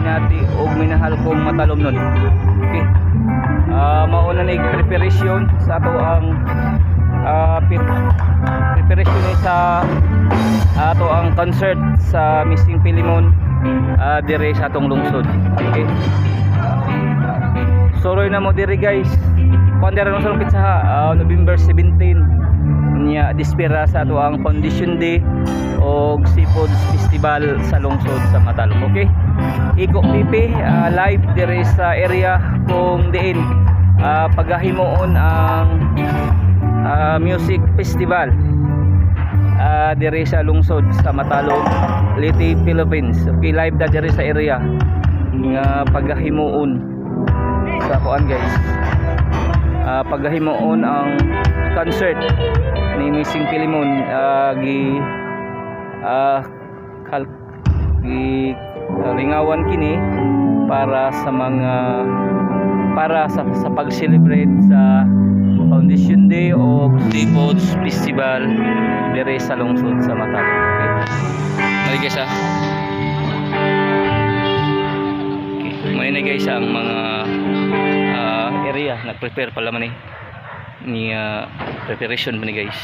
binati og minahal kong matalom nun. Okay. Mauna na preparation sa ato ang preparation sa ato ang concert sa Missing Pilimon dire sa atong lungsod. Okay. Soroy na mo dire guys. Kuandera no sa pizza November 17 nya dispira sa ato ang Foundation Day o Seafood Festival sa lungsod sa Matalom. Okay. Iko pipi live dire sa area kung diin pagahimoon ang music festival dire sa lungsod sa Matalom, Leyte, Philippines. Okay, live da dire sa area nga pagahimuon sa kuan guys. Pagahimuon ang concert ni Missing Pilimon ringawan kini para sa pag-celebrate sa Foundation Day o Seafood Festival dire sa lungsod sa Matalom. Okay. Mali guys Okay. May na guys ang mga area nag-prepare pala man ni preparation man guys.